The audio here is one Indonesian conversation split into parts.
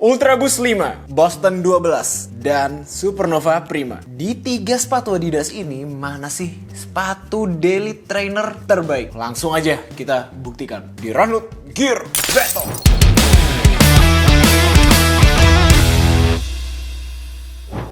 Ultra Boost 5, Boston 12, dan Supernova Prima. Di 3 sepatu Adidas ini, mana sih sepatu daily trainer terbaik? Langsung aja kita buktikan di Runut Gear Battle.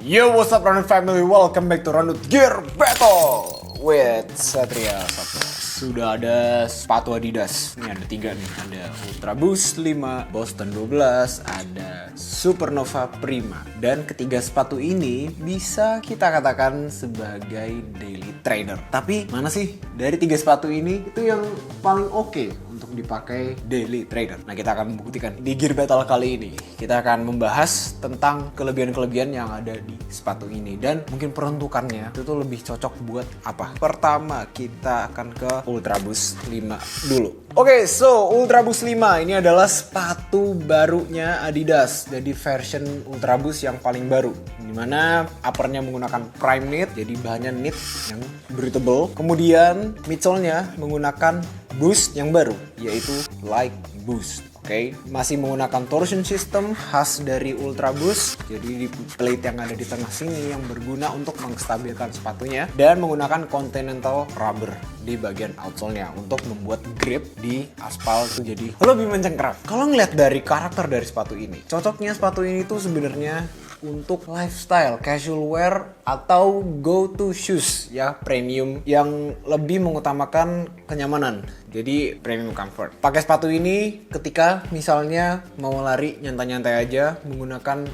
Yo, what's up Runut family? Welcome back to Runut Gear Battle with Satria Satria. Sudah ada sepatu Adidas. Ini ada 3 nih. Ada Ultra Boost 5, Boston 12, ada Supernova Prima. Dan ketiga sepatu ini bisa kita katakan sebagai daily trainer. Tapi mana sih dari 3 sepatu ini itu yang paling oke untuk dipakai daily trainer? Nah, kita akan membuktikan di Gear Battle kali ini. Kita akan membahas tentang kelebihan-kelebihan yang ada di sepatu ini dan mungkin peruntukannya itu tuh lebih cocok buat apa. Pertama, kita akan ke Ultra Boost 5 dulu. Oke, so Ultra Boost 5 ini adalah sepatu barunya Adidas. Jadi version Ultra Boost yang paling baru. Dimana uppernya menggunakan prime knit, jadi bahannya knit yang breathable. Kemudian midsole-nya menggunakan boost yang baru, yaitu Light Boost. Oke, masih menggunakan torsion system khas dari Ultra Boost. Jadi di plate yang ada di tengah sini yang berguna untuk menstabilkan sepatunya dan menggunakan continental rubber di bagian outsole-nya untuk membuat grip di aspal itu jadi lebih mencengkram. Kalau ngeliat dari karakter dari sepatu ini, cocoknya sepatu ini tuh sebenarnya untuk lifestyle, casual wear, atau go-to shoes ya, premium yang lebih mengutamakan kenyamanan. Jadi premium comfort. Pakai sepatu ini ketika misalnya mau lari nyantai-nyantai aja,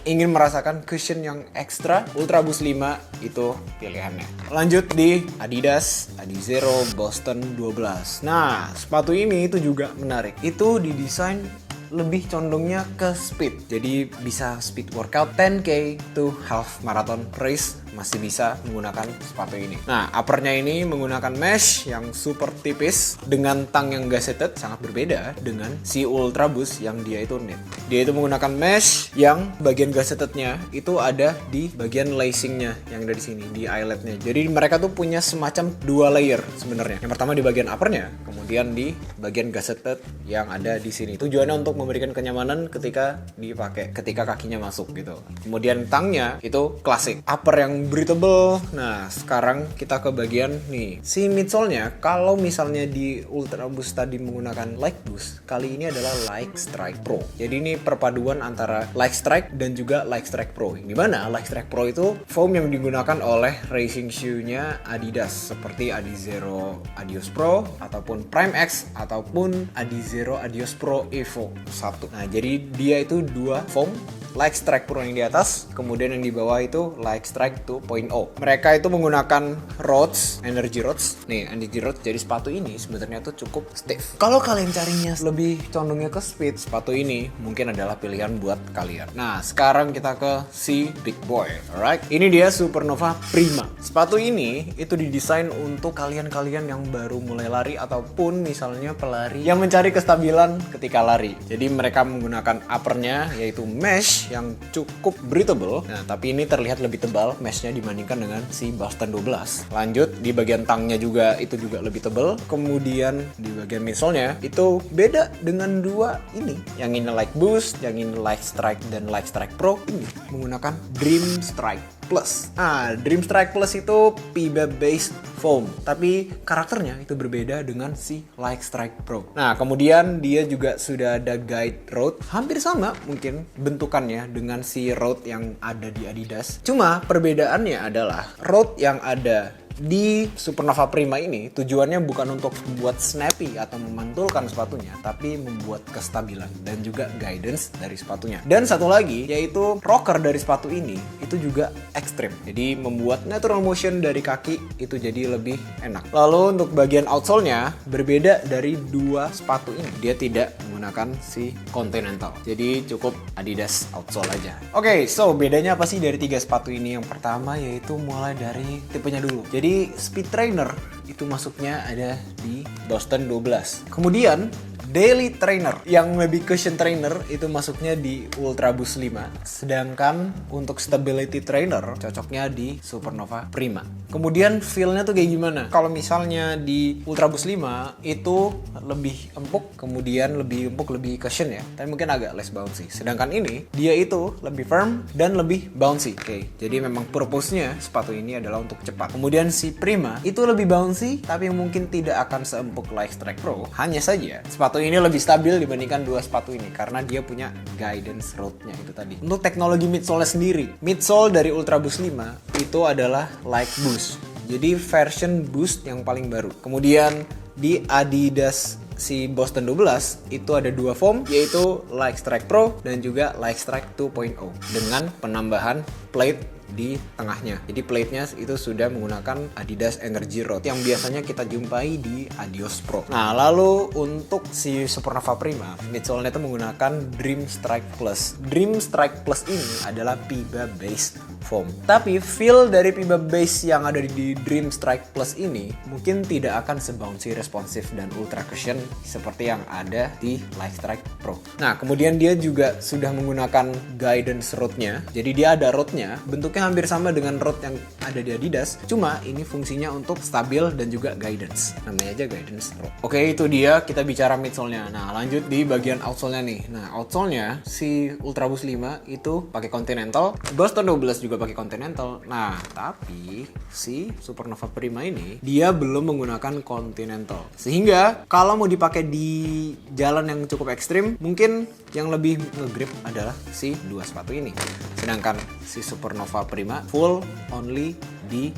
ingin merasakan cushion yang ekstra, Ultra Boost 5 itu pilihannya. Lanjut di Adidas Adizero Boston 12. Nah, sepatu ini itu juga menarik. Itu didesain lebih condongnya ke speed. Jadi bisa speed workout 10K to half marathon race masih bisa menggunakan sepatu ini. Nah, uppernya ini menggunakan mesh yang super tipis dengan tang yang gazetted, sangat berbeda dengan si Ultra Boost yang dia itu knit. Dia itu menggunakan mesh yang bagian gazettednya itu ada di bagian lacingnya yang ada di sini, di eyeletnya. Jadi mereka tuh punya semacam 2 layer sebenarnya. Yang pertama di bagian uppernya, kemudian di bagian gazetted yang ada di sini. Tujuannya untuk memberikan kenyamanan ketika dipakai, ketika kakinya masuk gitu. Kemudian tangnya itu klasik, upper yang breathable. Nah, sekarang kita ke bagian nih. Si midsole-nya, kalau misalnya di Ultra Boost tadi menggunakan Light Boost, kali ini adalah Light Strike Pro. Jadi ini perpaduan antara Light Strike dan juga Light Strike Pro. Di mana Light Strike Pro itu foam yang digunakan oleh racing shoe-nya Adidas seperti Adizero Adios Pro ataupun Prime X ataupun Adizero Adios Pro Evo 1. Nah, jadi dia itu 2 foam, Light Strike Pro yang di atas, kemudian yang di bawah itu Light Strike 2.0. Mereka itu menggunakan rods, energy rods. Nih, energy rods. Jadi sepatu ini sebenarnya tuh cukup stiff. Kalau kalian carinya lebih condongnya ke speed, sepatu ini mungkin adalah pilihan buat kalian. Nah, sekarang kita ke si big boy. Alright, ini dia Supernova Prima. Sepatu ini itu didesain untuk kalian-kalian yang baru mulai lari ataupun misalnya pelari yang mencari kestabilan ketika lari. Jadi mereka menggunakan uppernya yaitu mesh yang cukup breathable. Nah, tapi ini terlihat lebih tebal meshnya dibandingkan dengan si Boston 12. Lanjut di bagian tangnya juga itu juga lebih tebal. Kemudian di bagian midsole-nya itu beda dengan 2 ini. Yang ini Light Boost, yang ini Light Strike dan Light Strike Pro ini menggunakan Dream Strike Plus. Nah, Dream Strike Plus itu PIBA based foam, tapi karakternya itu berbeda dengan si Light Strike Pro. Nah, kemudian dia juga sudah ada guide road, hampir sama mungkin bentukannya dengan si road yang ada di Adidas. Cuma perbedaannya adalah road yang ada di Supernova Prima ini tujuannya bukan untuk membuat snappy atau memantulkan sepatunya, tapi membuat kestabilan dan juga guidance dari sepatunya. Dan satu lagi yaitu rocker dari sepatu ini itu juga ekstrim. Jadi membuat natural motion dari kaki itu jadi lebih enak. Lalu untuk bagian outsole-nya berbeda dari 2 sepatu ini. Dia tidak menggunakan si Continental. Jadi cukup Adidas outsole aja. Oke, so bedanya apa sih dari 3 sepatu ini? Yang pertama yaitu mulai dari tipenya dulu. Jadi speed trainer itu masuknya ada di Boston 12. Kemudian Daily Trainer. Yang lebih cushion trainer itu masuknya di Ultra Boost 5. Sedangkan untuk Stability Trainer cocoknya di Supernova Prima. Kemudian feel-nya tuh kayak gimana? Kalau misalnya di Ultra Boost 5 itu lebih empuk, kemudian lebih empuk, lebih cushion ya. Tapi mungkin agak less bouncy. Sedangkan ini dia itu lebih firm dan lebih bouncy. Oke, jadi memang purpose-nya sepatu ini adalah untuk cepat. Kemudian si Prima itu lebih bouncy, tapi mungkin tidak akan seempuk Lightstrike Pro. Hanya saja sepatu ini lebih stabil dibandingkan dua sepatu ini karena dia punya guidance rod-nya itu tadi. Untuk teknologi midsole sendiri, midsole dari Ultra Boost 5 itu adalah Like Boost. Jadi version Boost yang paling baru. Kemudian di Adidas si Boston 12 itu ada dua foam, yaitu Lightstrike Pro dan juga Lightstrike 2.0 dengan penambahan plate di tengahnya. Jadi plate-nya itu sudah menggunakan Adidas Energy Rod yang biasanya kita jumpai di Adios Pro. Nah, lalu untuk si Supernova Prima, midsole-nya itu menggunakan Dream Strike Plus. Dream Strike Plus ini adalah PIBA based foam. Tapi feel dari PIBA base yang ada di Dream Strike Plus ini mungkin tidak akan se-bouncy, responsif dan ultra cushion seperti yang ada di Lightstrike Pro. Nah, kemudian dia juga sudah menggunakan guidance rod-nya. Jadi dia ada rod-nya, bentuknya hampir sama dengan rod yang ada di Adidas, cuma ini fungsinya untuk stabil dan juga guidance. Namanya aja guidance rod. Oke, itu dia kita bicara midsole-nya. Nah, lanjut di bagian outsole-nya nih. Nah, outsole-nya si Ultra Boost 5 itu pakai Continental, Boston 12 juga pakai Continental. Nah, tapi si Supernova Prima ini dia belum menggunakan Continental. Sehingga kalau mau dipakai di jalan yang cukup ekstrim, mungkin yang lebih nge-grip adalah si dua sepatu ini. Sedangkan si Supernova Prima full only di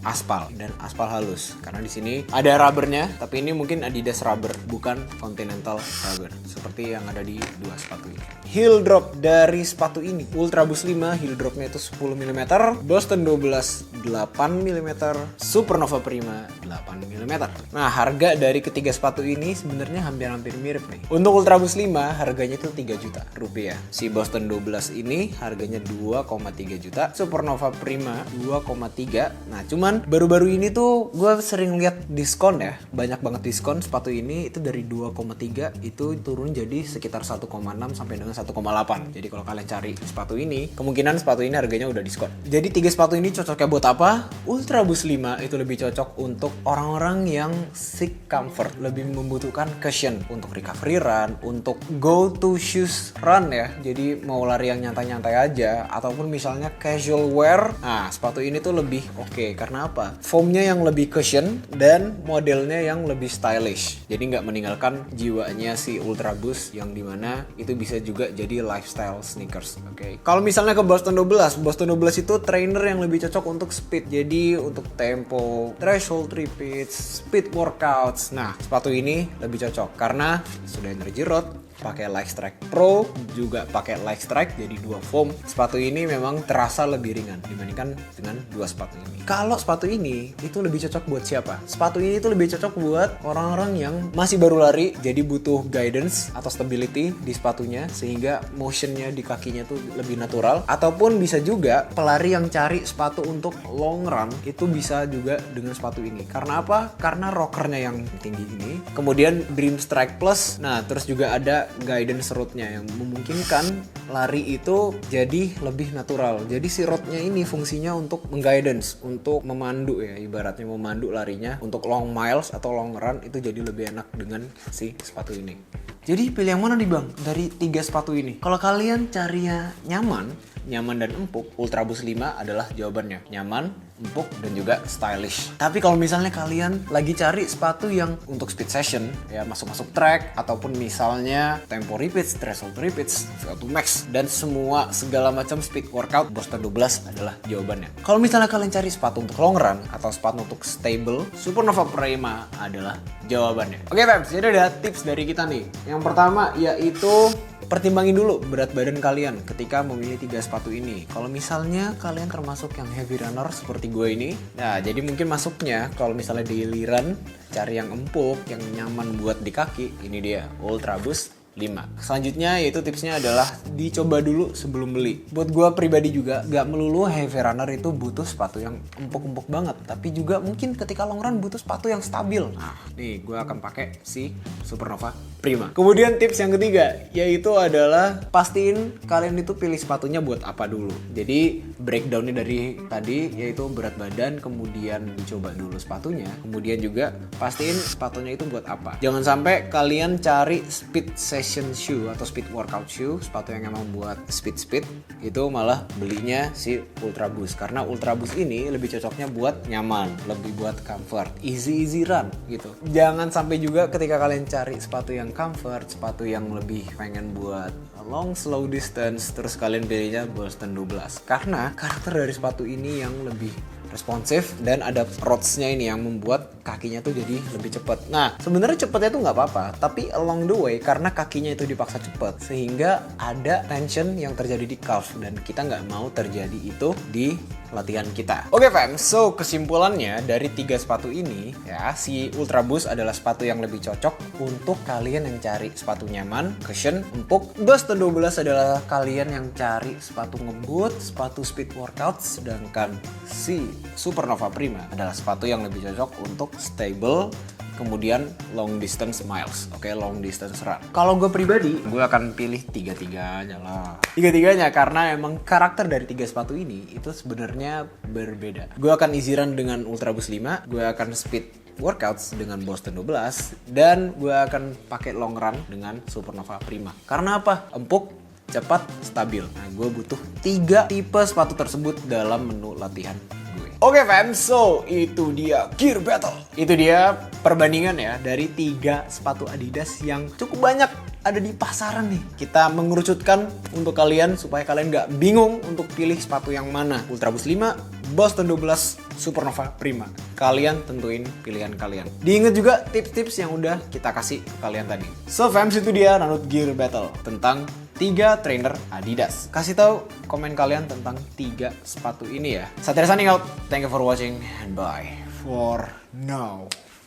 aspal dan aspal halus karena di sini ada rubbernya, tapi ini mungkin Adidas rubber bukan Continental rubber seperti yang ada di dua sepatu ini. Heel drop dari sepatu ini Ultra Boost 5 heel dropnya itu 10 mm, Boston 12 8 mm, Supernova Prima 8 mm. Nah, harga dari ketiga sepatu ini sebenarnya hampir-hampir mirip nih. Untuk Ultra Boost 5 harganya itu 3 juta rupiah. Si Boston 12 ini harganya 2,3 juta, Supernova Prima 2,3. Nah, cuman baru-baru ini tuh gue sering lihat diskon ya, banyak banget diskon sepatu ini itu dari 2,3 itu turun jadi sekitar 1,6 sampai dengan 1,8. Jadi kalau kalian cari sepatu ini, kemungkinan sepatu ini harganya udah diskon. Jadi tiga sepatu ini cocoknya buat apa? Ultra Boost 5 itu lebih cocok untuk orang-orang yang seek comfort, lebih membutuhkan cushion untuk recovery run, untuk go to shoes run ya. Jadi mau lari yang nyantai-nyantai aja ataupun misalnya casual wear. Nah, sepatu ini tuh lebih oke karena apa? Foamnya yang lebih cushion dan modelnya yang lebih stylish. Jadi nggak meninggalkan jiwanya si Ultra Boost yang dimana itu bisa juga jadi lifestyle sneakers. Oke. Kalau misalnya ke Boston 12, Boston 12 itu trainer yang lebih cocok untuk speed. Jadi untuk tempo, threshold repeats, speed workouts. Nah, sepatu ini lebih cocok karena sudah energy rod, pakai Lightstrike Pro, juga pakai Lightstrike, jadi dua foam. Sepatu ini memang terasa lebih ringan dibandingkan dengan dua sepatu ini. Kalau sepatu ini itu lebih cocok buat siapa? Sepatu ini itu lebih cocok buat orang-orang yang masih baru lari, jadi butuh guidance atau stability di sepatunya sehingga motionnya di kakinya tuh lebih natural. Ataupun bisa juga pelari yang cari sepatu untuk long run, itu bisa juga dengan sepatu ini. Karena apa? Karena rockernya yang tinggi ini. Kemudian Dream Strike Plus. Nah, terus juga ada guidance rodnya yang memungkinkan lari itu jadi lebih natural. Jadi si rodnya ini fungsinya untuk mengguidance, untuk memandu ya, ibaratnya memandu larinya untuk long miles atau long run itu jadi lebih enak dengan si sepatu ini. Jadi pilih yang mana nih bang dari tiga sepatu ini? Kalau kalian carinya nyaman dan empuk, Ultra Boost 5 adalah jawabannya. Nyaman, empuk, dan juga stylish. Tapi kalau misalnya kalian lagi cari sepatu yang untuk speed session, ya masuk-masuk track, ataupun misalnya tempo repeats, threshold repeats, VO2 max, dan semua segala macam speed workout, Boston 12 adalah jawabannya. Kalau misalnya kalian cari sepatu untuk long run, atau sepatu untuk stable, Supernova Prima adalah jawabannya. Oke fans, jadi ada tips dari kita nih. Yang pertama yaitu pertimbangin dulu berat badan kalian ketika memilih tiga sepatu ini. Kalau misalnya kalian termasuk yang heavy runner seperti gue ini, nah jadi mungkin masuknya kalau misalnya daily run, cari yang empuk, yang nyaman buat di kaki, ini dia Ultra Boost 5. Selanjutnya yaitu tipsnya adalah dicoba dulu sebelum beli. Buat gue pribadi juga gak melulu heavy runner itu butuh sepatu yang empuk-empuk banget, tapi juga mungkin ketika long run butuh sepatu yang stabil. Nah, nih gue akan pakai si Supernova Prima. Kemudian tips yang ketiga yaitu adalah pastiin kalian itu pilih sepatunya buat apa dulu. Jadi breakdownnya dari tadi yaitu berat badan, kemudian dicoba dulu sepatunya, kemudian juga pastiin sepatunya itu buat apa. Jangan sampai kalian cari speed session shoe atau speed workout shoe, sepatu yang emang buat speed itu malah belinya si Ultra Boost, karena Ultra Boost ini lebih cocoknya buat nyaman, lebih buat comfort, easy run gitu. Jangan sampai juga ketika kalian cari sepatu yang comfort, sepatu yang lebih pengen buat long slow distance, terus kalian pilihnya Boston 12, karena karakter dari sepatu ini yang lebih responsif dan ada rods-nya ini yang membuat kakinya tuh jadi lebih cepat. Nah, sebenarnya cepatnya tuh nggak apa-apa, tapi along the way karena kakinya itu dipaksa cepat sehingga ada tension yang terjadi di calf dan kita nggak mau terjadi itu di latihan kita. Oke fam, so kesimpulannya dari 3 sepatu ini ya, si Ultra Boost adalah sepatu yang lebih cocok untuk kalian yang cari sepatu nyaman, cushion, empuk. Boston 12 adalah kalian yang cari sepatu ngebut, sepatu speed workout, sedangkan si Supernova Prima adalah sepatu yang lebih cocok untuk stable, kemudian long distance miles, oke, long distance run. Kalau gue pribadi, gue akan pilih tiga-tiganya lah. Tiga-tiganya karena emang karakter dari 3 sepatu ini itu sebenarnya berbeda. Gue akan easy run dengan Ultra Boost 5, gue akan speed workouts dengan Boston 12, dan gue akan pakai long run dengan Supernova Prima. Karena apa? Empuk, cepat, stabil. Nah, gue butuh 3 tipe sepatu tersebut dalam menu latihan gue. Oke fam, so itu dia Gear Battle. Itu dia perbandingan ya dari 3 sepatu Adidas yang cukup banyak ada di pasaran nih. Kita mengerucutkan untuk kalian supaya kalian gak bingung untuk pilih sepatu yang mana. Ultra Boost 5, Boston 12, Supernova Prima. Kalian tentuin pilihan kalian. Diingat juga tips-tips yang udah kita kasih ke kalian tadi. So fams, itu dia Ranut Gear Battle tentang 3 trainer Adidas. Kasih tahu komen kalian tentang 3 sepatu ini ya. Satria signing out. Thank you for watching and bye for now.